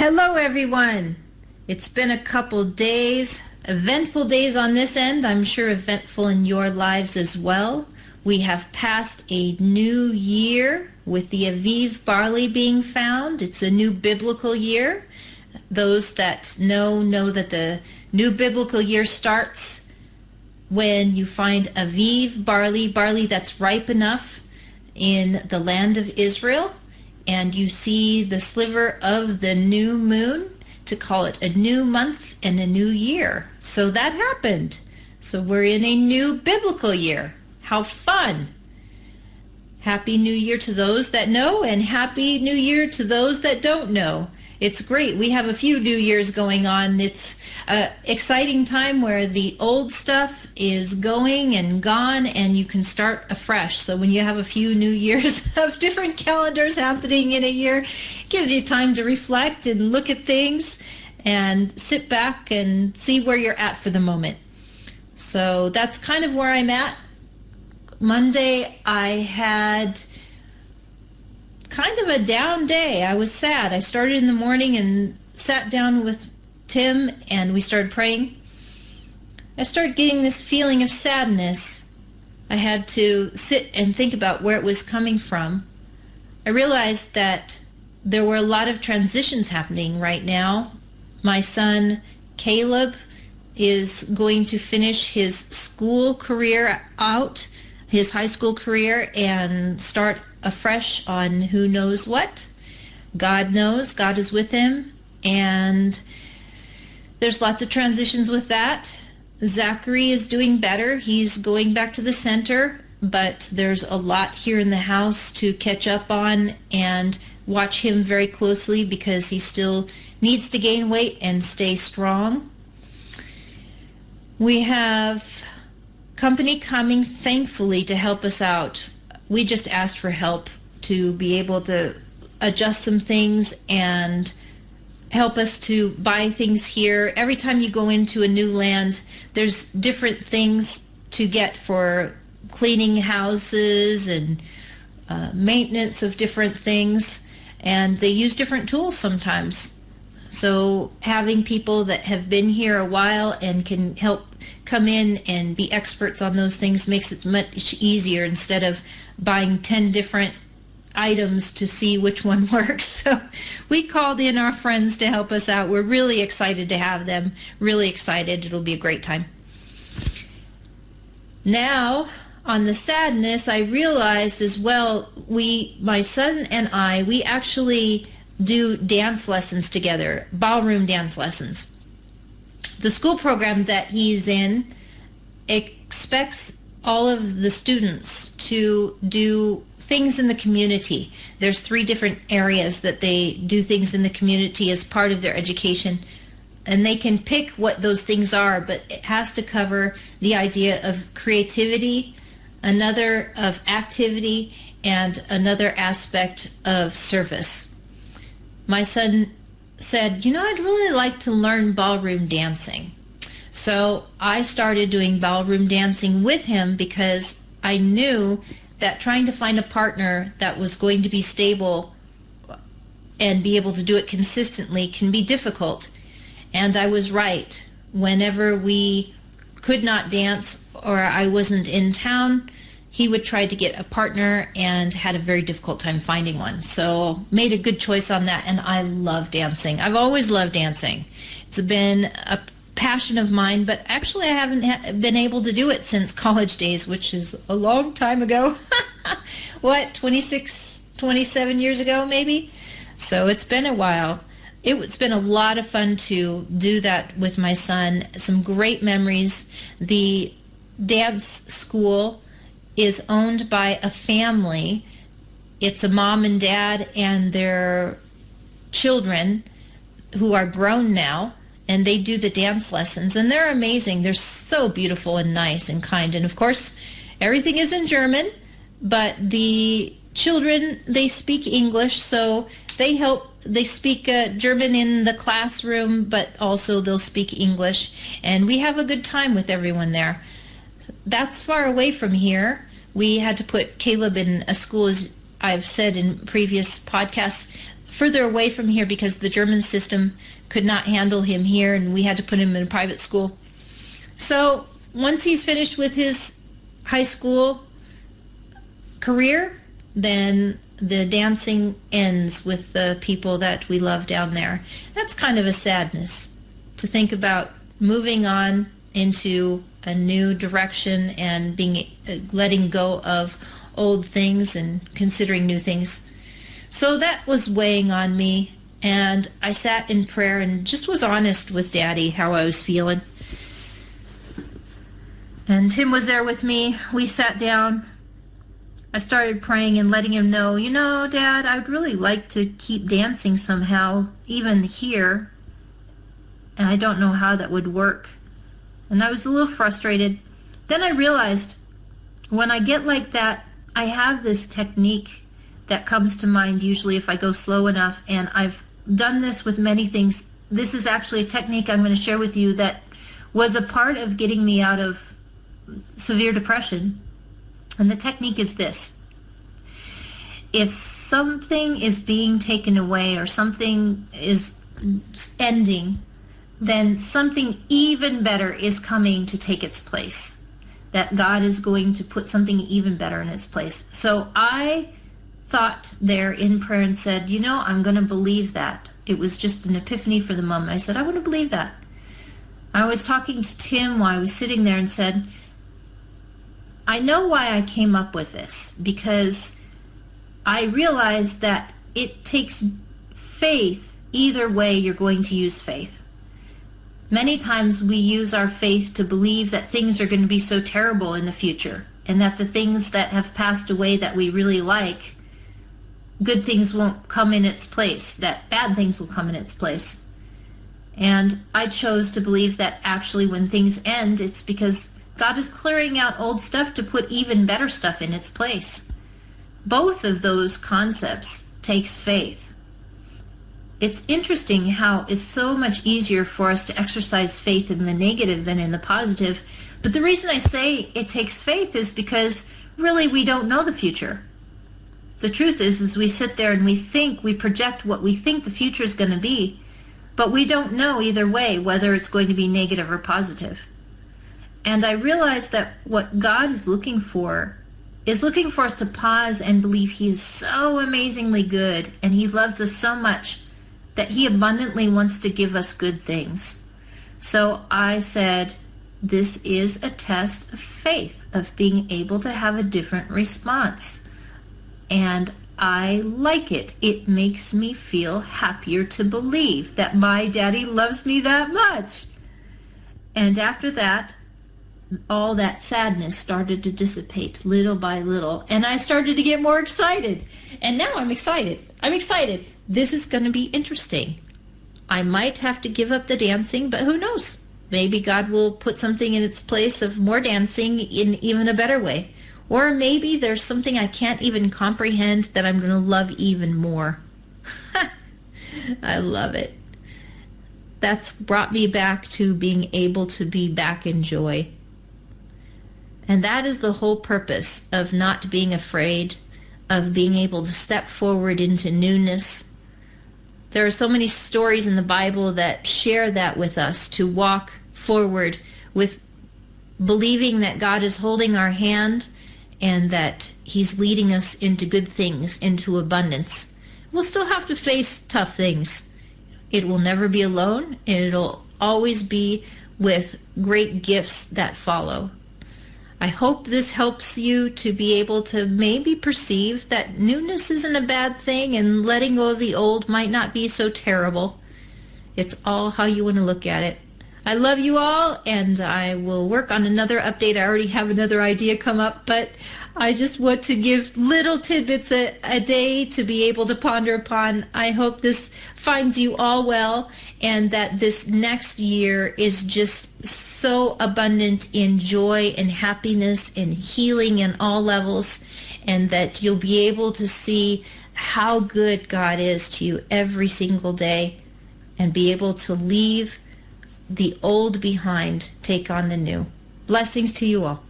Hello, everyone. It's been a couple days, eventful days on this end. I'm sure eventful in your lives as well. We have passed a new year with the Aviv barley being found. It's a new biblical year. Those that know that the new biblical year starts when you find Aviv barley that's ripe enough in the land of Israel, and you see the sliver of the new moon to call it a new month and a new year. So that happened. So we're in a new biblical year. How fun! Happy New Year to those that know, and Happy New Year to those that don't know. It's great. We have a few New Years going on. It's an exciting time where the old stuff is going and gone, and you can start afresh. So when you have a few New Years of different calendars happening in a year, it gives you time to reflect and look at things and sit back and see where you're at for the moment. So that's kind of where I'm at. Monday, I had kind of a down day. I was sad. I started in the morning and sat down with Tim and we started praying. I started getting this feeling of sadness. I had to sit and think about where it was coming from. I realized that there were a lot of transitions happening right now. My son Caleb is going to finish his school career out, his high school career, and start afresh on who knows what. God knows. God is with him. And there's lots of transitions with that. Zachary is doing better. He's going back to the center, but there's a lot here in the house to catch up on and watch him very closely because he still needs to gain weight and stay strong. We have company coming, thankfully, to help us out. We just asked for help to be able to adjust some things and help us to buy things here. Every time you go into a new land, there's different things to get for cleaning houses and maintenance of different things, and they use different tools sometimes. So having people that have been here a while and can help come in and be experts on those things makes it much easier instead of buying 10 different items to see which one works. So we called in our friends to help us out. We're really excited to have them. Really excited. It'll be a great time. Now, on the sadness, I realized as well, my son and I, we actually do dance lessons together, ballroom dance lessons. The school program that he's in expects all of the students to do things in the community. There's 3 different areas that they do things in the community as part of their education, and they can pick what those things are, but it has to cover the idea of creativity, another of activity, and another aspect of service. My son said, I'd really like to learn ballroom dancing. So I started doing ballroom dancing with him because I knew that trying to find a partner that was going to be stable and be able to do it consistently can be difficult. And I was right. Whenever we could not dance or I wasn't in town, he would try to get a partner and had a very difficult time finding one. So made a good choice on that, and I love dancing. I've always loved dancing. It's been a passion of mine, but actually I haven't been able to do it since college days, which is a long time ago. 26, 27 years ago maybe? So it's been a while. It's been a lot of fun to do that with my son. Some great memories. The dance school is owned by a family. It's a mom and dad and their children who are grown now, and they do the dance lessons, and they're amazing. They're so beautiful and nice and kind. And of course, everything is in German, but the children, they speak English, so they speak German in the classroom, but also they'll speak English, and we have a good time with everyone there. That's far away from here. We had to put Caleb in a school, as I've said in previous podcasts, further away from here because the German system could not handle him here, and we had to put him in a private school. So once he's finished with his high school career, then the dancing ends with the people that we love down there. That's kind of a sadness to think about, moving on into a new direction and letting go of old things and considering new things. So that was weighing on me, and I sat in prayer and just was honest with Daddy how I was feeling. And Tim was there with me. We sat down. I started praying and letting him know, you know, Dad, I'd really like to keep dancing somehow, even here. And I don't know how that would work. And I was a little frustrated. Then I realized when I get like that, I have this technique that comes to mind usually if I go slow enough. And I've done this with many things. This is actually a technique I'm going to share with you that was a part of getting me out of severe depression. And the technique is this. If something is being taken away or something is ending, then something even better is coming to take its place. That God is going to put something even better in its place. So I thought there in prayer and said, you know, I'm going to believe that. It was just an epiphany for the moment. I said, I want to believe that. I was talking to Tim while I was sitting there and said, I know why I came up with this, because I realized that it takes faith. Either way, you're going to use faith. Many times we use our faith to believe that things are going to be so terrible in the future, and that the things that have passed away that we really like, good things won't come in its place, that bad things will come in its place. And I chose to believe that actually when things end, it's because God is clearing out old stuff to put even better stuff in its place. Both of those concepts takes faith. It's interesting how it's so much easier for us to exercise faith in the negative than in the positive. But the reason I say it takes faith is because really we don't know the future. The truth is we sit there and we project what we think the future is going to be, but we don't know either way whether it's going to be negative or positive. And I realized that what God is looking for us to pause and believe He is so amazingly good, and He loves us so much that He abundantly wants to give us good things. So I said, this is a test of faith, of being able to have a different response. And I like it. It makes me feel happier to believe that my Daddy loves me that much. And after that, all that sadness started to dissipate little by little, and I started to get more excited. And now I'm excited. This is going to be interesting. I might have to give up the dancing, but who knows? Maybe God will put something in its place of more dancing in even a better way. Or maybe there's something I can't even comprehend that I'm going to love even more. I love it. That's brought me back to being able to be back in joy. And that is the whole purpose of not being afraid, of being able to step forward into newness. There are so many stories in the Bible that share that with us, to walk forward with believing that God is holding our hand and that He's leading us into good things, into abundance. We'll still have to face tough things. It will never be alone. It'll always be with great gifts that follow. I hope this helps you to be able to maybe perceive that newness isn't a bad thing, and letting go of the old might not be so terrible. It's all how you want to look at it. I love you all, and I will work on another update. I already have another idea come up, but I just want to give little tidbits a day to be able to ponder upon. I hope this finds you all well, and that this next year is just so abundant in joy and happiness and healing in all levels, and that you'll be able to see how good God is to you every single day, and be able to leave the old behind, take on the new. Blessings to you all.